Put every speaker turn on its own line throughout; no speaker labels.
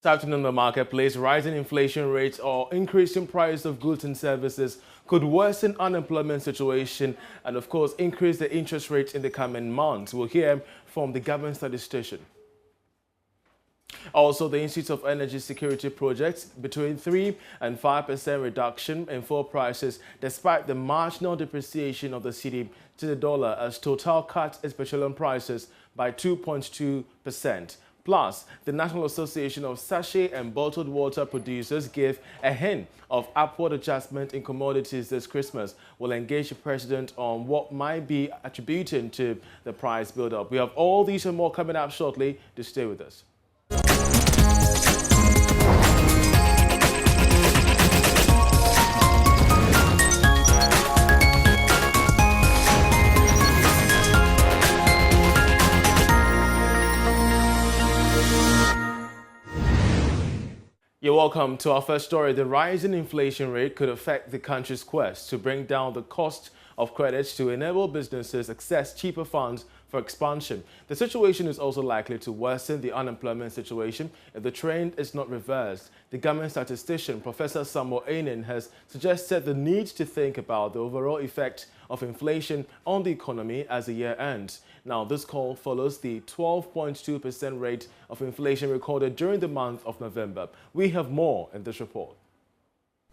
This afternoon in the marketplace, rising inflation rates or increasing price of goods and services could worsen unemployment situation and, of course, increase the interest rates in the coming months. We'll hear from the government statistician. Also, the Institute of Energy Security projects between 3 and 5% reduction in fuel prices despite the marginal depreciation of the cedi to the dollar, as Total cut its petroleum prices by 2.2%. Plus, the National Association of Sachet and Bottled Water Producers gave a hint of upward adjustment in commodities this Christmas. We'll engage the President on what might be attributing to the price build-up. We have all these and more coming up shortly. Do stay with us. You're welcome to our first story. The rising inflation rate could affect the country's quest to bring down the cost of credits to enable businesses access cheaper funds for expansion. The situation is also likely to worsen the unemployment situation if the trend is not reversed. The government statistician, Professor Samuel Ainen, has suggested the need to think about the overall effect of inflation on the economy as the year ends. Now, this call follows the 12.2% rate of inflation recorded during the month of November. We have more in this report.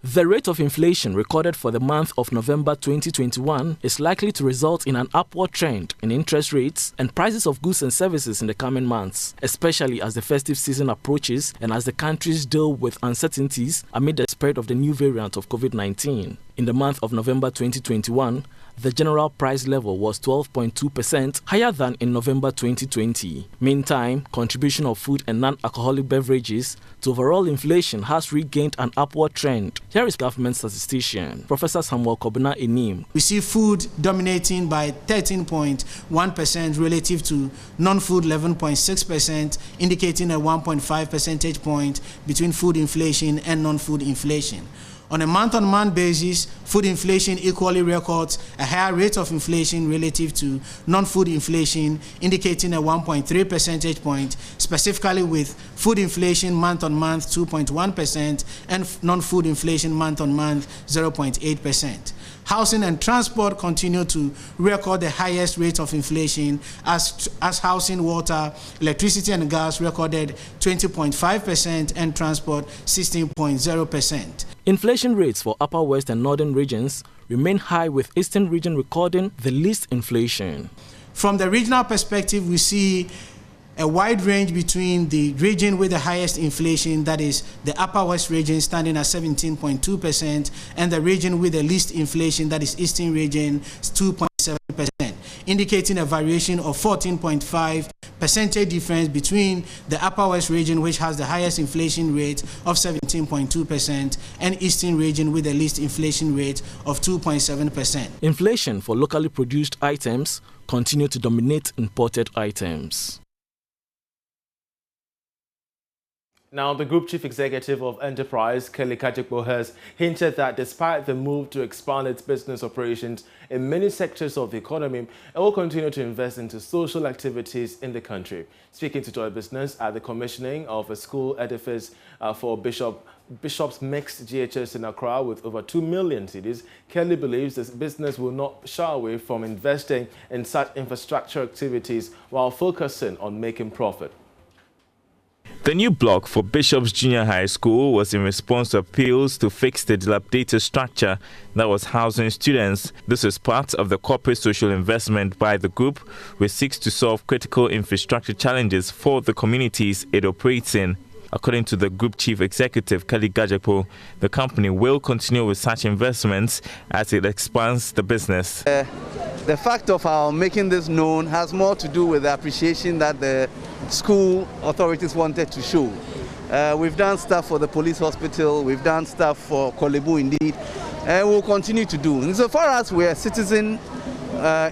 The rate of inflation recorded for the month of November 2021 is likely to result in an upward trend in interest rates and prices of goods and services in the coming months, especially as the festive season approaches and as the countries deal with uncertainties amid the spread of the new variant of COVID-19. In the month of November 2021, the general price level was 12.2% higher than in November 2020. Meantime, contribution of food and non-alcoholic beverages to overall inflation has regained an upward trend. Here is government statistician, Professor Samuel Kobina Enim.
We see food dominating by 13.1% relative to non-food 11.6%, indicating a 1.5 percentage point between food inflation and non-food inflation. On a month-on-month basis, food inflation equally records a higher rate of inflation relative to non-food inflation, indicating a 1.3 percentage point, specifically with food inflation month-on-month 2.1% and non-food inflation month-on-month 0.8%. Housing and transport continue to record the highest rate of inflation as housing, water, electricity and gas recorded 20.5% and transport 16.0%.
Inflation rates for Upper West and Northern regions remain high, with Eastern region recording the least inflation.
From the regional perspective, we see a wide range between the region with the highest inflation, that is the Upper West region, standing at 17.2%, and the region with the least inflation, that is Eastern region, 2.7%, indicating a variation of 14.5 percentage difference between the Upper West region, which has the highest inflation rate of 17.2%, and Eastern region with the least inflation rate of 2.7%.
Inflation for locally produced items continue to dominate imported items.
Now, the Group Chief Executive of Enterprise, Kelly Kajikpo, has hinted that despite the move to expand its business operations in many sectors of the economy, it will continue to invest into social activities in the country. Speaking to Joy Business at the commissioning of a school edifice for Bishop's Mixed GHS in Accra with over 2 million cedis, Kelly believes this business will not shy away from investing in such infrastructure activities while focusing on making profit.
The new block for Bishop's Junior High School was in response to appeals to fix the dilapidated structure that was housing students. This is part of the corporate social investment by the group, which seeks to solve critical infrastructure challenges for the communities it operates in. According to the Group Chief Executive, Kelly Kajikpo, the company will continue with such investments as it expands the business.
The fact of our making this known has more to do with the appreciation that the school authorities wanted to show. We've done stuff for the police hospital, we've done stuff for Kolebu indeed, and we'll continue to do. And so far as we are citizens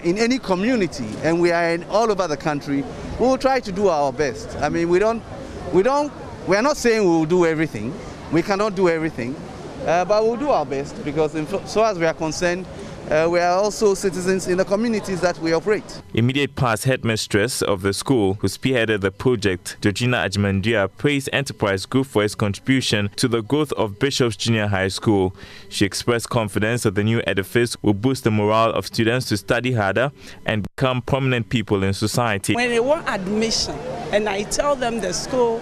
in any community and we are in all over the country, we will try to do our best. I mean, we are not saying we will do everything. We cannot do everything, but we'll do our best, because so as we are concerned, we are also citizens in the communities that we operate.
Immediate past headmistress of the school, who spearheaded the project, Georgina Ajimandia, praised Enterprise Group for its contribution to the growth of Bishop's Junior High School. She expressed confidence that the new edifice will boost the morale of students to study harder and become prominent people in society.
When they want admission and I tell them the school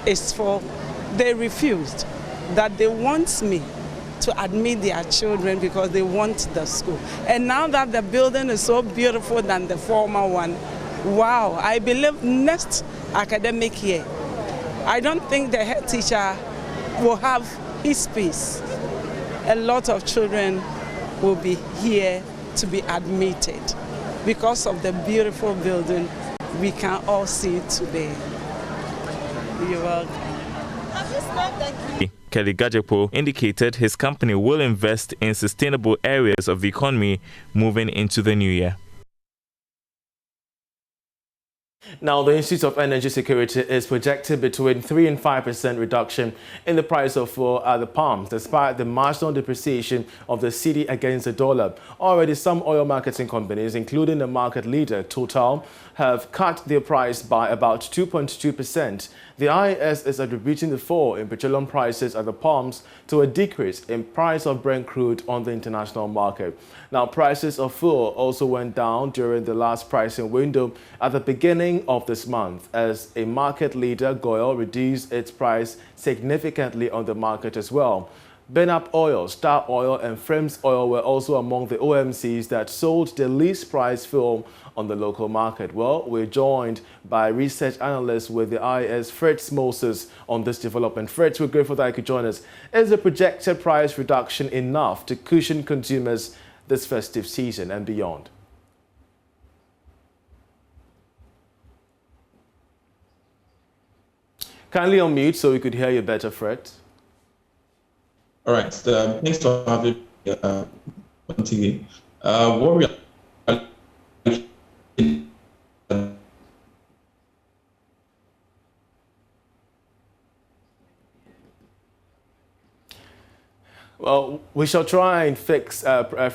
is for, they refused. That they want me to admit their children because they want the school. And now that the building is so beautiful than the former one, wow, I believe next academic year, I don't think the head teacher will have his space. A lot of children will be here to be admitted because of the beautiful building we can all see today. You're welcome.
Kelly Gajepo indicated his company will invest in sustainable areas of the economy moving into the new year.
Now, the Institute of Energy Security is projecting between 3 and 5% reduction in the price of fuel at the pumps, despite the marginal depreciation of the cedi against the dollar. Already, some oil marketing companies, including the market leader Total, have cut their price by about 2.2%. The IES is attributing the fall in petroleum prices at the pumps to a decrease in price of Brent crude on the international market. Now, prices of fuel also went down during the last pricing window at the beginning of this month, as a market leader, GOIL, reduced its price significantly on the market as well. Benap Oil, Star Oil and Frames Oil were also among the OMCs that sold the least priced fuel on the local market. Well, we're joined by research analyst with the IES, Fritz Moses, on this development. Fritz, we're grateful that you could join us. Is the projected price reduction enough to cushion consumers this festive season and beyond? Kindly unmute so we could hear you better, Fritz.
All right. Thanks for having me once again. What we are
Well, we shall try and fix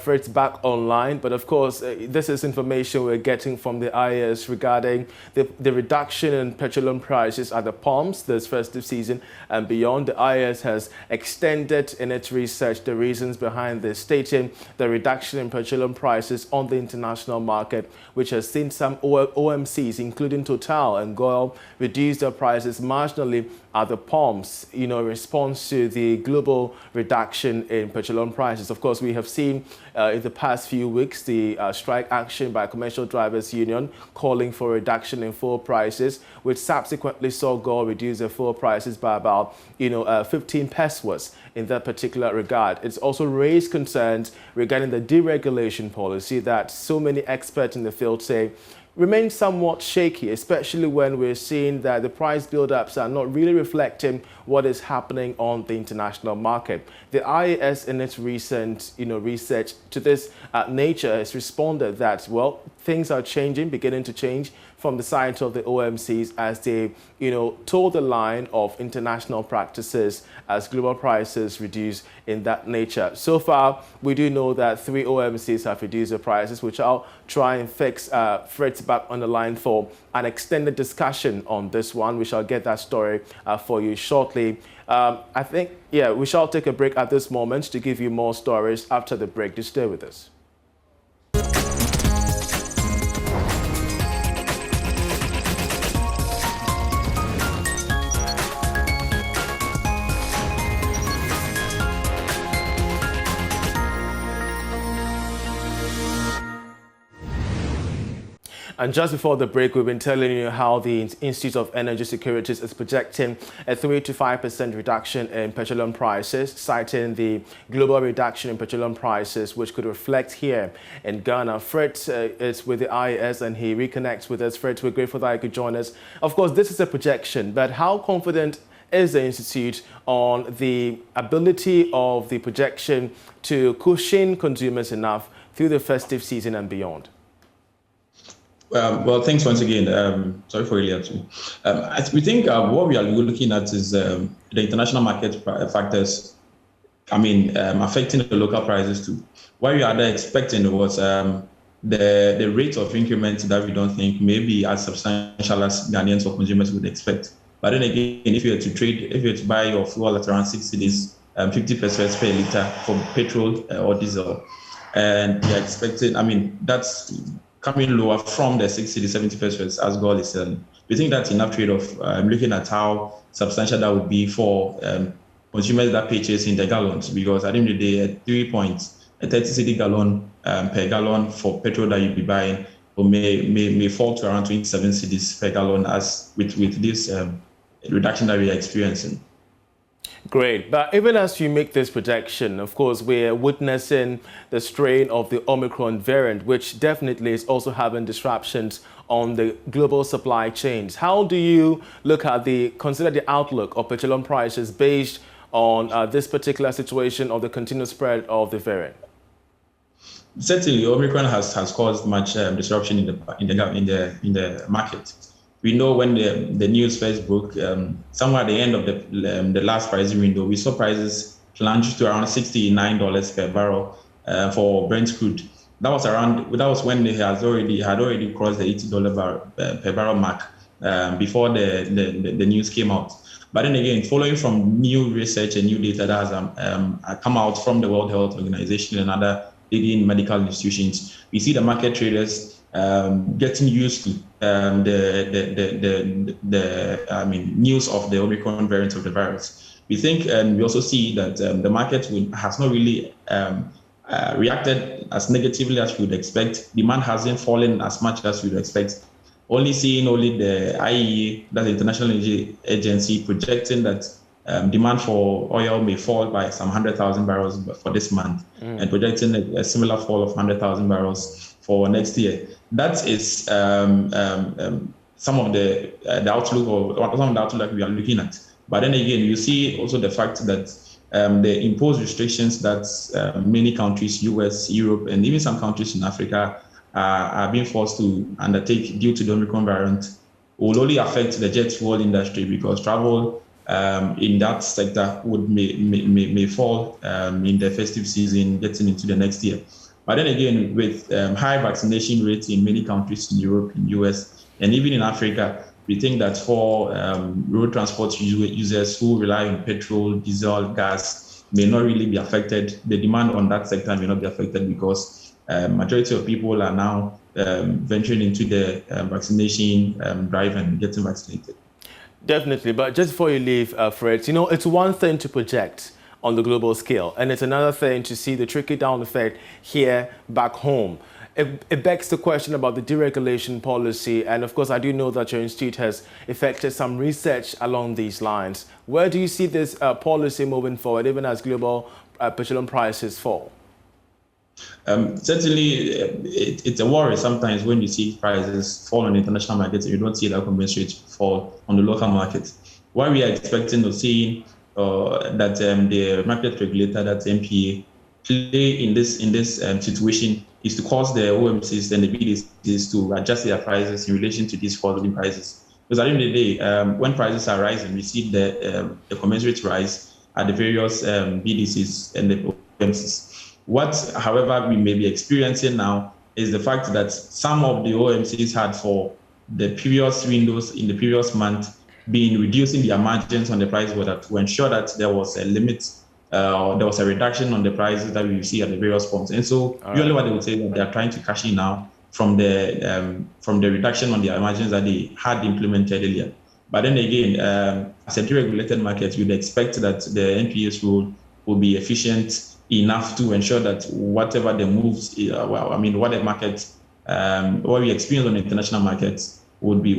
Fritz back online, but of course, this is information we're getting from the IES regarding the reduction in petroleum prices at the pumps this festive season and beyond. The IES has extended in its research the reasons behind this, stating the reduction in petroleum prices on the international market, which has seen some OMCs, including Total and GOIL, reduce their prices marginally at the pumps, in response to the global reduction in petroleum prices. Of course, we have seen in the past few weeks the strike action by Commercial Drivers Union calling for a reduction in fuel prices, which subsequently saw GOIL reduce their fuel prices by about 15 pesos in that particular regard. It's also raised concerns regarding the deregulation policy that so many experts in the field say remains somewhat shaky, especially when we're seeing that the price build-ups are not really reflecting what is happening on the international market. The IES, in its recent research to this nature, has responded that, well, things are changing, beginning to change from the side of the OMCs as they, toe the line of international practices as global prices reduce in that nature. So far, we do know that 3 OMCs have reduced their prices, which I'll try and fix Fritz back on the line for an extended discussion on this one. We shall get that story for you shortly. I think, we shall take a break at this moment to give you more stories after the break. Do stay with us. And just before the break, we've been telling you how the Institute of Energy Securities is projecting a 3 to 5% reduction in petroleum prices, citing the global reduction in petroleum prices, which could reflect here in Ghana. Fritz is with the IES and he reconnects with us. Fritz, we're grateful that you could join us. Of course, this is a projection, but how confident is the Institute on the ability of the projection to cushion consumers enough through the festive season and beyond?
Well, thanks once again. Sorry for earlier too. We think what we are looking at is the international market factors affecting the local prices too. What we are expecting was the rate of increment that we don't think may be as substantial as Ghanaians or consumers would expect. But then again, if you were to buy your fuel at around 6 cedis, 50 pesos per liter for petrol or diesel, and you're expecting, that's coming lower from the 6 cedis, 70 pesos as gold is selling. We think that's enough trade-off. Looking at how substantial that would be for consumers that purchase in the gallons, because at the end of the day, 3 points, a 30 cedi gallon per gallon for petrol that you'll be buying may fall to around 27 cedis per gallon as with this reduction that we are experiencing.
Great. But even as you make this projection, of course, we're witnessing the strain of the Omicron variant, which definitely is also having disruptions on the global supply chains. How do you consider the outlook of petroleum prices based on this particular situation of the continued spread of the variant?
Certainly, Omicron has caused much disruption in the market. We know when the news first broke, somewhere at the end of the last pricing window, we saw prices plunge to around $69 per barrel for Brent crude. That was when they had already crossed the $80 per barrel mark before the news came out. But then again, following from new research and new data that has come out from the World Health Organization and other leading medical institutions, we see the market traders getting used to news of the Omicron variant of the virus. We think, and we also see that the market has not really reacted as negatively as we would expect. Demand hasn't fallen as much as we would expect. Only the IEA, that's the International Energy Agency, projecting that demand for oil may fall by some 100,000 barrels for this month, and projecting a similar fall of 100,000 barrels for next year. That is some of the outlook, or some of the outlook that we are looking at. But then again, you see also the fact that the imposed restrictions that many countries, US, Europe, and even some countries in Africa are being forced to undertake due to the Omicron variant will only affect the jet fuel industry, because travel in that sector may fall in the festive season getting into the next year. But then again, with high vaccination rates in many countries in Europe, in US, and even in Africa, we think that for road transport users who rely on petrol, diesel, gas may not really be affected. The demand on that sector may not be affected because majority of people are now venturing into the vaccination drive and getting vaccinated.
Definitely. But just before you leave, Fred, it's one thing to project on the global scale, and it's another thing to see the trickle-down effect here back home. It begs the question about the deregulation policy, and of course I do know that your institute has effected some research along these lines. Where do you see this policy moving forward, even as global petroleum prices fall?
Certainly, it's a worry sometimes when you see prices fall on the international market and you don't see that commensurate fall on the local market. What we are expecting to see that the market regulator, that's MPA, play in this situation is to cause the OMCs and the BDCs to adjust their prices in relation to these falling prices. Because at the end of the day, when prices are rising, we see the commensurate rise at the various BDCs and the OMCs. What, however, we may be experiencing now is the fact that some of the OMCs had for the previous windows in the previous month been reducing their margins on the price to ensure that there was a limit, there was a reduction on the prices that we see at the various pumps. And so usually what they would say is that they are trying to cash in now from the reduction on their margins that they had implemented earlier. But then again, as a deregulated market, you'd expect that the NPA's rule will be efficient enough to ensure that whatever the moves, what the market, what we experience on the international markets would be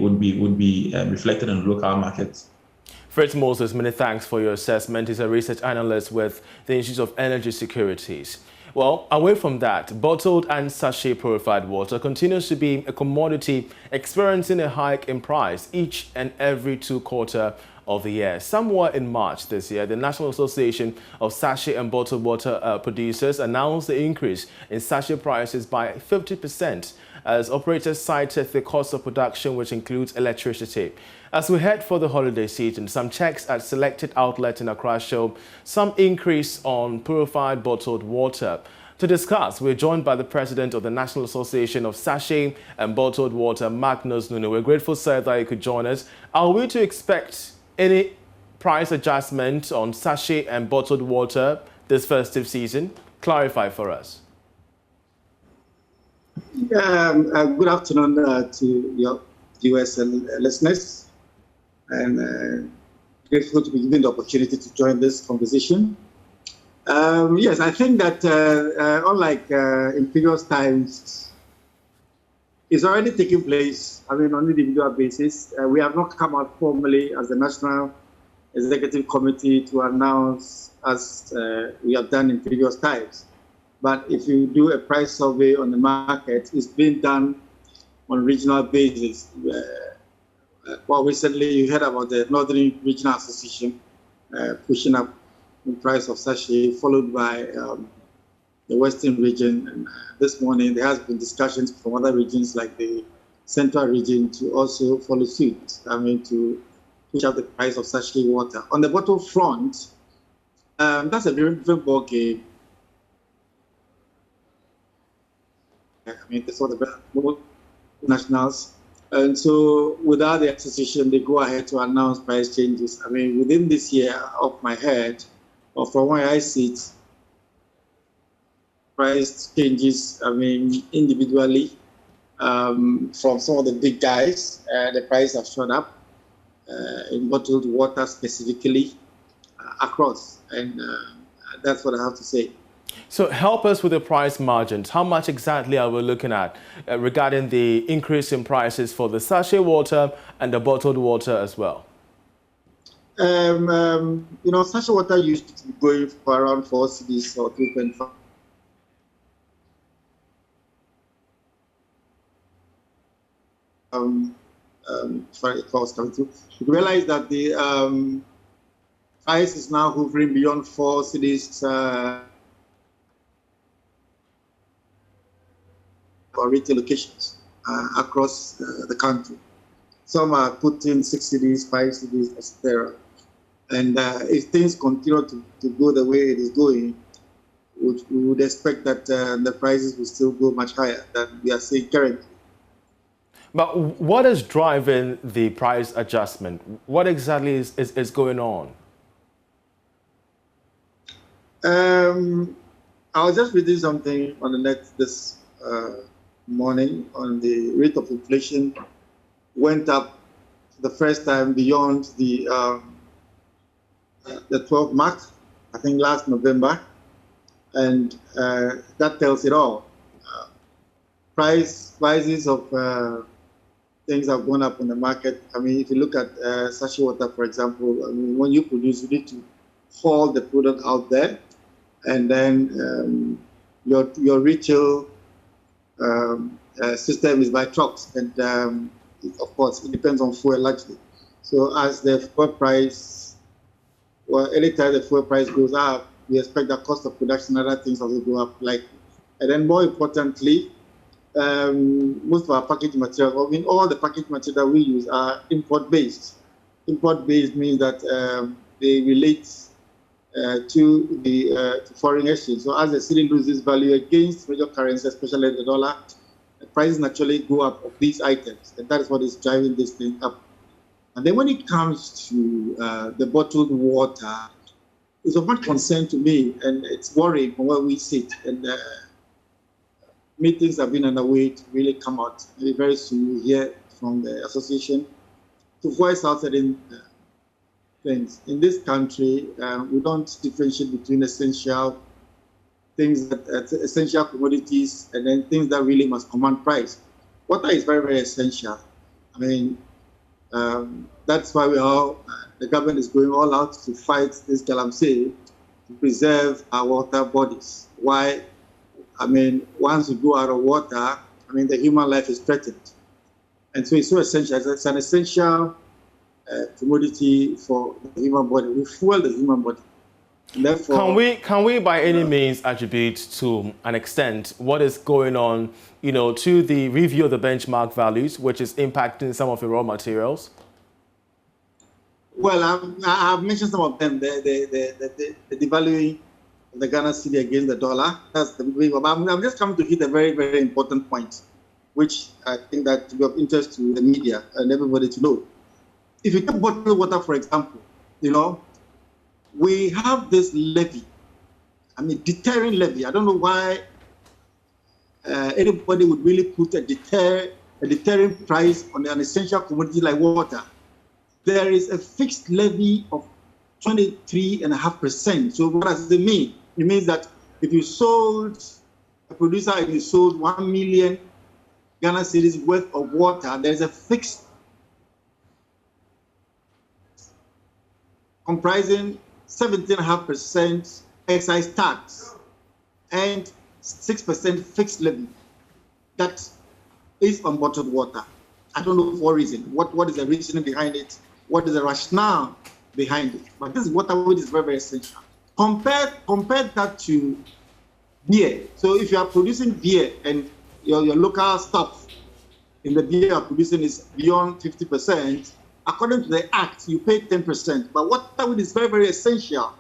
reflected on the local markets.
Fred Moses, many thanks for your assessment. He's a research analyst with the Institute of Energy Securities. Well, away from that, bottled and sachet purified water continues to be a commodity experiencing a hike in price each and every 2 quarters of the year. Somewhere in March this year, the National Association of Sachet and Bottled Water Producers announced the increase in sachet prices by 50%. as operators cited the cost of production, which includes electricity. As we head for the holiday season, some checks at selected outlets in Accra show some increase on purified bottled water. To discuss, we're joined by the president of the National Association of Sachet and Bottled Water, Magnus Nunu. We're grateful, sir, that you could join us. Are we to expect any price adjustment on sachet and bottled water this festive season? Clarify for us.
Good afternoon to your viewers and listeners, and grateful to be given the opportunity to join this conversation. Yes, I think that unlike in previous times, it's already taking place. I mean, on an individual basis, we have not come out formally as the National Executive Committee to announce as we have done in previous times. But if you do a price survey on the market, it's being done on a regional basis. Well, recently you heard about the Northern Regional Association pushing up the price of sachet, followed by the Western region. And this morning there has been discussions from other regions like the Central region to also follow suit. I mean, to push up the price of sachet water. On the bottle front, that's a very different ballgame. I mean, that's what the nationals. And so without the association, they go ahead to announce price changes. I mean, within this year, off my head, or from where I sit, price changes, I mean, individually, from some of the big guys, the price have shot up in bottled water specifically across. And that's what I have to say.
So help us with the price margins. How much exactly are we looking at regarding the increase in prices for the sachet water and the bottled water as well?
You know, sachet water used to be going for around 4 cedis or 3.5. Sorry, it was coming through. You realize that the price is now hovering beyond 4 cedis. Or retail locations across the country. Some are putting 6 cedis, 5 cedis, etc. And if things continue to go the way it is going, we would expect that the prices will still go much higher than we are seeing currently.
But what is driving the price adjustment? What exactly is going on?
I was just reading something on the net this morning on the rate of inflation went up for the first time beyond the 12 mark, I think last November, and that tells it all. Prices of things have gone up on the market. I mean, if you look at sachet water, for example, I mean, when you produce, you need to haul the product out there, and then your retail system is by trucks, and of course it depends on fuel largely. So as the fuel price, well, anytime the fuel price goes up, we expect the cost of production and other things also go up likely. And then more importantly, most of our packaging material, I mean all the packaging material that we use are import based. Import based means that they relate to the foreign exchange. So as the cedi loses value against major currencies, especially the dollar, the prices naturally go up of these items, and that is what is driving this thing up. And then when it comes to the bottled water, it's of much concern to me, and it's worrying from where we sit. And meetings have been underway to really come out. Maybe very soon we'll hear from the association to voice out certain things. In this country, we don't differentiate between essential things, essential commodities, and then things that really must command price. Water is very, very essential. I mean, that's why the government is going all out to fight this galamsey to preserve our water bodies. Why? I mean, once you go out of water, I mean, the human life is threatened. And so it's so essential. It's an essential commodity for the human body. We fuel the human body. Therefore,
can we by any means attribute to an extent what is going on, to the review of the benchmark values, which is impacting some of the raw materials?
Well, I've mentioned some of them. The devaluing of the Ghana cedi against the dollar. That's the big one. I'm just coming to hit a very, very important point, which I think that will be of interest to the media and everybody to know. If you take bottled water, for example, we have this levy, deterring levy. I don't know why anybody would really put a deterring price on an essential commodity like water. There is a fixed levy of 23.5%. So what does it mean? It means that if you sold a producer and you sold 1 million Ghana cedis worth of water, there is a fixed comprising 17.5% excise tax and 6% fixed levy. That is on bottled water. I don't know for what reason. What is the reasoning behind it? What is the rationale behind it? But this is water which is very, very essential. Compare that to beer. So if you are producing beer and your local stuff in the beer you are producing is beyond 50%, according to the Act, you pay 10%. But water which is very, very essential.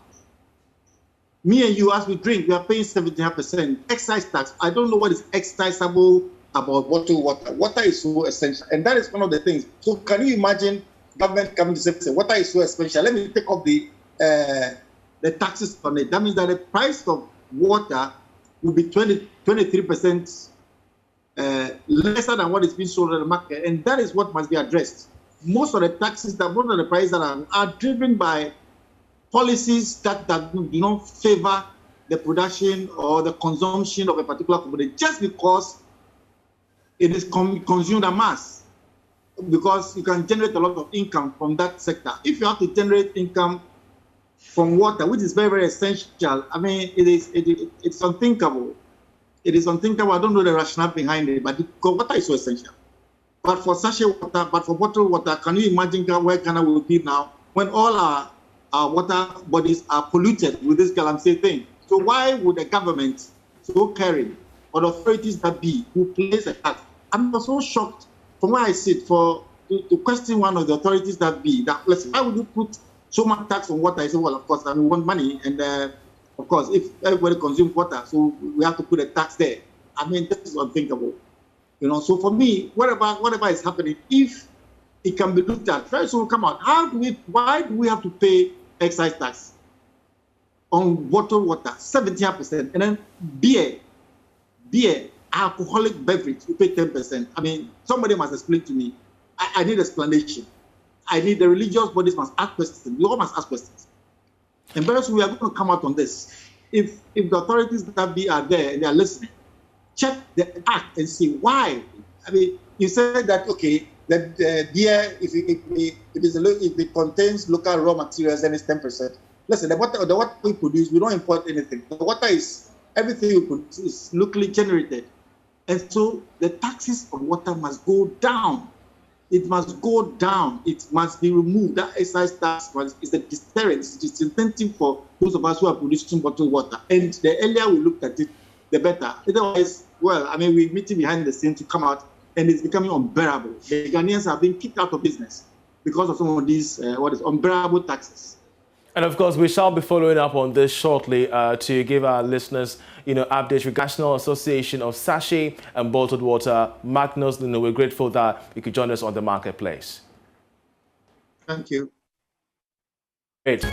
Me and you, as we drink, we are paying 75% excise tax. I don't know what is excisable about bottled water. Water is so essential, and that is one of the things. So can you imagine government coming to say water is so essential? Let me take off the taxes on it. That means that the price of water will be 23% lesser than what is being sold on the market, and that is what must be addressed. Most of the taxes, most of the prices that are driven by policies that do not favor the production or the consumption of a particular commodity, just because it is consumed en masse, because you can generate a lot of income from that sector. If you have to generate income from water, which is very, very essential, it's unthinkable. It is unthinkable. I don't know the rationale behind it, but water is so essential. But for sachet water, but for bottled water, can you imagine where Ghana will be now when all our water bodies are polluted with this galamsey thing? So why would the government so caring, or the authorities that be, who place a tax? I'm so shocked from where I sit to question one of the authorities that be, that, listen, why would you put so much tax on water? I say, well, of course, we want money, and of course, if everybody consumes water, so we have to put a tax there. This is unthinkable. So for me, whatever is happening, if it can be looked at, first will come out. Why do we have to pay excise tax on bottled water, 70%, and then beer, alcoholic beverage, you pay 10%? Somebody must explain to me. I need explanation. I need the religious bodies must ask questions. We all must ask questions. And very soon we are going to come out on this. If the authorities that be are there and they are listening, check the act and see why. You said that, okay, that beer, if it contains local raw materials, then it's 10%. Listen, the water we produce, we don't import anything. The water is, everything we produce is locally generated. And so the taxes on water must go down. It must go down. It must be removed. That excise tax is the deterrent. It's incentive for those of us who are producing bottled water. And the earlier we look at it, the better. Otherwise, we're meeting behind the scenes to come out, and it's becoming unbearable. The Ghanaians are being kicked out of business because of some of these unbearable taxes.
And of course, we shall be following up on this shortly to give our listeners, updates regarding National Association of Sachet and Bottled Water, Magnus. We're grateful that you could join us on the marketplace.
Thank you.
Great.